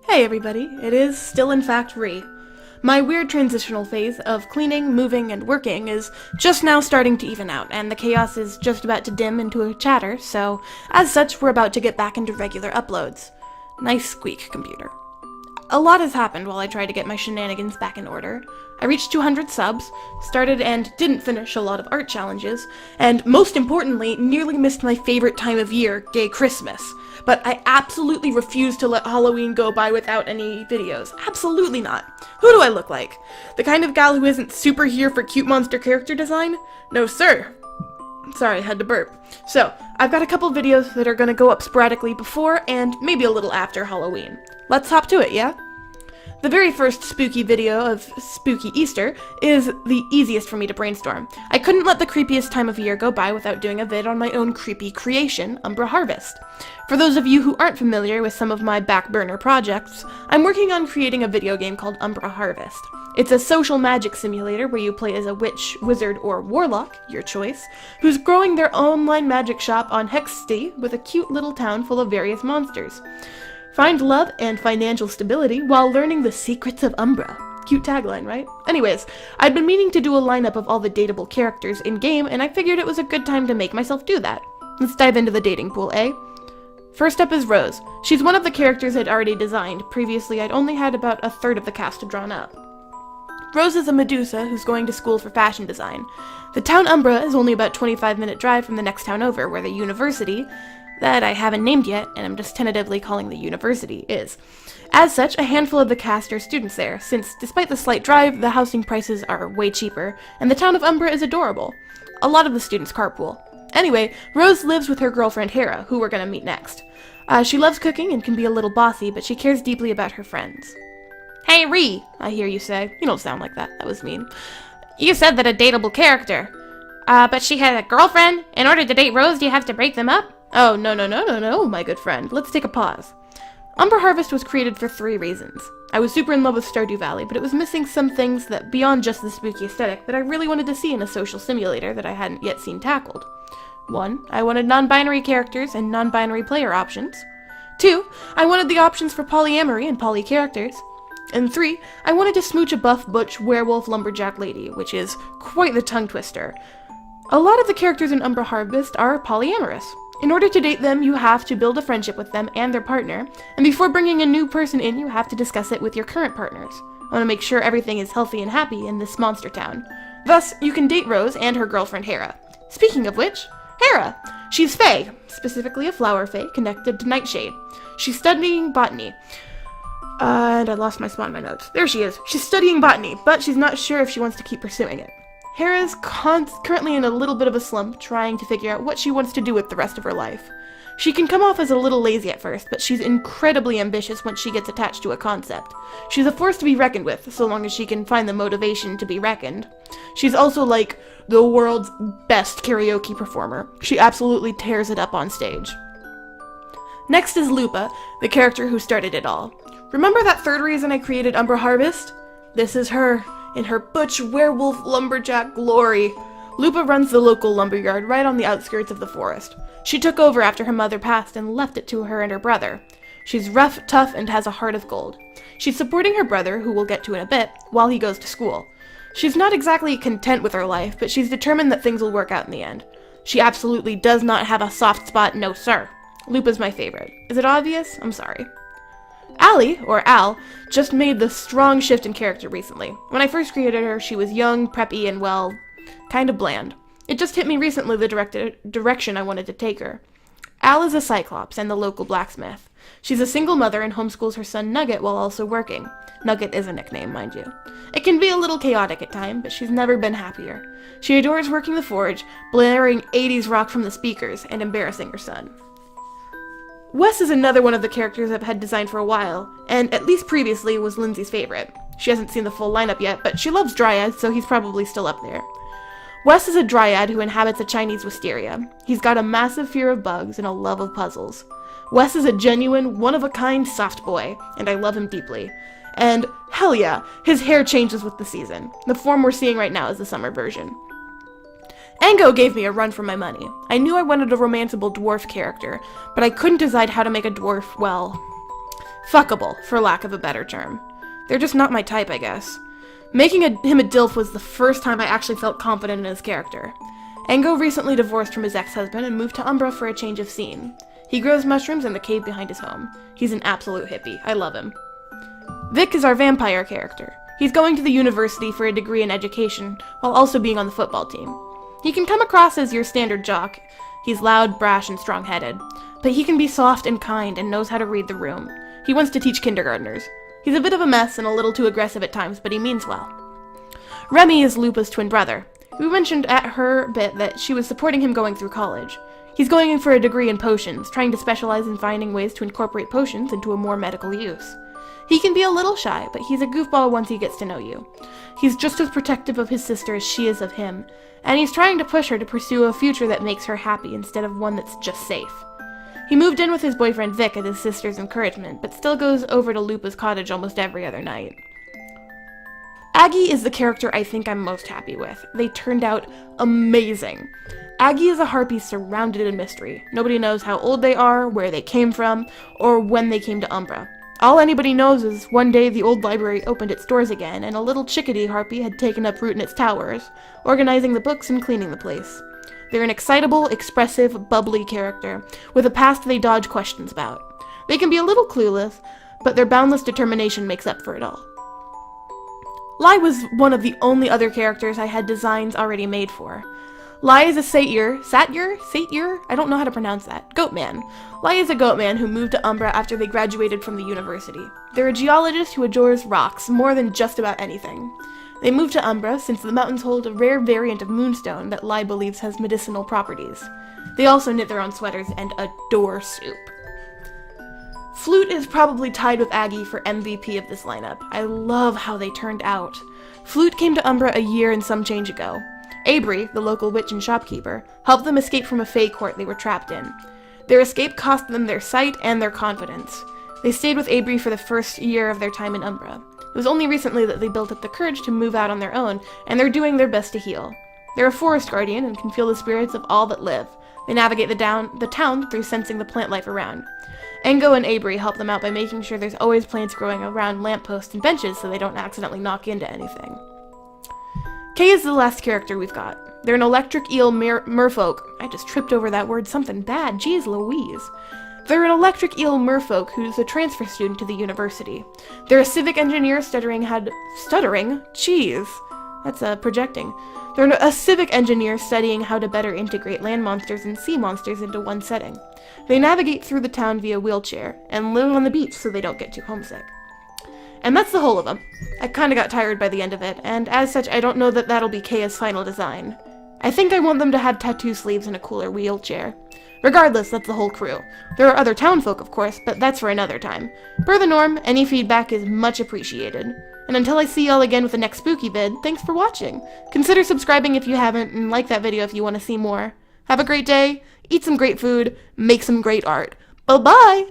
Hey everybody, it is still in fact Ree. My weird transitional phase of cleaning, moving, and working is just now starting to even out, and the chaos is just about to dim into a chatter, so as such we're about to get back into regular uploads. Nice squeak, computer. A lot has happened while I try to get my shenanigans back in order. I reached 200 subs, started and didn't finish a lot of art challenges, and most importantly, nearly missed my favorite time of year, Gay Christmas. But I absolutely refuse to let Halloween go by without any videos. Absolutely not. Who do I look like? The kind of gal who isn't super here for cute monster character design? No sir. Sorry, I had to burp. So, I've got a couple videos that are gonna go up sporadically before and maybe a little after Halloween. Let's hop to it, yeah? The very first spooky video of Spooky Easter is the easiest for me to brainstorm. I couldn't let the creepiest time of year go by without doing a vid on my own creepy creation, Umbra Harvest. For those of you who aren't familiar with some of my back burner projects, I'm working on creating a video game called Umbra Harvest. It's a social magic simulator where you play as a witch, wizard, or warlock, your choice, who's growing their online magic shop on Hexsty with a cute little town full of various monsters. Find love and financial stability while learning the secrets of Umbra. Cute tagline, right? Anyways, I'd been meaning to do a lineup of all the dateable characters in-game, and I figured it was a good time to make myself do that. Let's dive into the dating pool, eh? First up is Rose. She's one of the characters I'd already designed. Previously, I'd only had about a third of the cast drawn up. Rose is a Medusa who's going to school for fashion design. The town Umbra is only about 25-minute drive from the next town over, where the university, that I haven't named yet, and I'm just tentatively calling the university, is. As such, a handful of the cast are students there, since despite the slight drive, the housing prices are way cheaper, and the town of Umbra is adorable. A lot of the students carpool. Anyway, Rose lives with her girlfriend Hera, who we're gonna meet next. She loves cooking and can be a little bossy, but she cares deeply about her friends. Hey Ree, I hear you say. You don't sound like that, that was mean. You said that a dateable character. But she had a girlfriend? In order to date Rose, do you have to break them up? Oh, no, my good friend. Let's take a pause. Umbra Harvest was created for 3 reasons. I was super in love with Stardew Valley, but it was missing some things that, beyond just the spooky aesthetic, that I really wanted to see in a social simulator that I hadn't yet seen tackled. 1, I wanted non-binary characters and non-binary player options. 2, I wanted the options for polyamory and poly characters. And 3, I wanted to smooch a buff butch werewolf lumberjack lady, which is quite the tongue twister. A lot of the characters in Umbra Harvest are polyamorous. In order to date them, you have to build a friendship with them and their partner, and before bringing a new person in, you have to discuss it with your current partners. I want to make sure everything is healthy and happy in this monster town. Thus, you can date Rose and her girlfriend Hera. Speaking of which, Hera! She's Fae, specifically a flower Fae connected to Nightshade. She's studying botany. And I lost my spot in my notes. There she is. She's studying botany, but she's not sure if she wants to keep pursuing it. Hera's currently in a little bit of a slump, trying to figure out what she wants to do with the rest of her life. She can come off as a little lazy at first, but she's incredibly ambitious once she gets attached to a concept. She's a force to be reckoned with, so long as she can find the motivation to be reckoned. She's also like the world's best karaoke performer. She absolutely tears it up on stage. Next is Luba, the character who started it all. Remember that third reason I created Umbra Harvest? This is her, in her butch werewolf lumberjack glory. Luba runs the local lumberyard right on the outskirts of the forest. She took over after her mother passed and left it to her and her brother. She's rough, tough, and has a heart of gold. She's supporting her brother, who we'll get to in a bit, while he goes to school. She's not exactly content with her life, but she's determined that things will work out in the end. She absolutely does not have a soft spot, no sir. Lupa's my favorite. Is it obvious? I'm sorry. Allie, or Al, just made the strong shift in character recently. When I first created her, she was young, preppy, and, well, kind of bland. It just hit me recently the direction I wanted to take her. Al is a Cyclops and the local blacksmith. She's a single mother and homeschools her son Nugget while also working. Nugget is a nickname, mind you. It can be a little chaotic at times, but she's never been happier. She adores working the forge, blaring 80s rock from the speakers, and embarrassing her son. Wes is another one of the characters I've had designed for a while, and at least previously was Lindsay's favorite. She hasn't seen the full lineup yet, but she loves dryads, so he's probably still up there. Wes is a dryad who inhabits a Chinese wisteria. He's got a massive fear of bugs and a love of puzzles. Wes is a genuine, one-of-a-kind soft boy, and I love him deeply. And, hell yeah, his hair changes with the season. The form we're seeing right now is the summer version. Ango gave me a run for my money. I knew I wanted a romanceable dwarf character, but I couldn't decide how to make a dwarf, well, fuckable, for lack of a better term. They're just not my type, I guess. Making him a DILF was the first time I actually felt confident in his character. Ango recently divorced from his ex-husband and moved to Umbra for a change of scene. He grows mushrooms in the cave behind his home. He's an absolute hippie. I love him. Vic is our vampire character. He's going to the university for a degree in education, while also being on the football team. He can come across as your standard jock. He's loud, brash, and strong-headed. But he can be soft and kind and knows how to read the room. He wants to teach kindergartners. He's a bit of a mess and a little too aggressive at times, but he means well. Remi is Luba's twin brother. We mentioned at her bit that she was supporting him going through college. He's going in for a degree in potions, trying to specialize in finding ways to incorporate potions into a more medical use. He can be a little shy, but he's a goofball once he gets to know you. He's just as protective of his sister as she is of him, and he's trying to push her to pursue a future that makes her happy instead of one that's just safe. He moved in with his boyfriend Vic at his sister's encouragement, but still goes over to Luba's cottage almost every other night. Aggie is the character I think I'm most happy with. They turned out amazing. Aggie is a harpy surrounded in mystery. Nobody knows how old they are, where they came from, or when they came to Umbra. All anybody knows is one day the old library opened its doors again, and a little chickadee harpy had taken up root in its towers, organizing the books and cleaning the place. They're an excitable, expressive, bubbly character, with a past they dodge questions about. They can be a little clueless, but their boundless determination makes up for it all. Lai was one of the only other characters I had designs already made for. Lai is a satyr, I don't know how to pronounce that, goatman. Lai is a goatman who moved to Umbra after they graduated from the university. They're a geologist who adores rocks more than just about anything. They moved to Umbra since the mountains hold a rare variant of moonstone that Lai believes has medicinal properties. They also knit their own sweaters and adore soup. Flute is probably tied with Aggie for MVP of this lineup. I love how they turned out. Flute came to Umbra a year and some change ago. Abri, the local witch and shopkeeper, helped them escape from a fae court they were trapped in. Their escape cost them their sight and their confidence. They stayed with Abri for the first year of their time in Umbra. It was only recently that they built up the courage to move out on their own, and they're doing their best to heal. They're a forest guardian and can feel the spirits of all that live. They navigate the town through sensing the plant life around. Ango and Abri help them out by making sure there's always plants growing around lampposts and benches so they don't accidentally knock into anything. Kay is the last character we've got. They're an electric eel merfolk. I just tripped over that word, something bad. Jeez Louise. They're an electric eel merfolk who's a transfer student to the university. They're a civic engineer stuttering? Jeez. That's projecting. They're a civic engineer studying how to better integrate land monsters and sea monsters into one setting. They navigate through the town via wheelchair, and live on the beach so they don't get too homesick. And that's the whole of them. I kinda got tired by the end of it, and as such I don't know that that'll be Kaya's final design. I think I want them to have tattoo sleeves and a cooler wheelchair. Regardless, that's the whole crew. There are other townfolk, of course, but that's for another time. Per the norm, any feedback is much appreciated. And until I see y'all again with the next spooky vid, thanks for watching. Consider subscribing if you haven't, and like that video if you want to see more. Have a great day, eat some great food, make some great art. Bye-bye!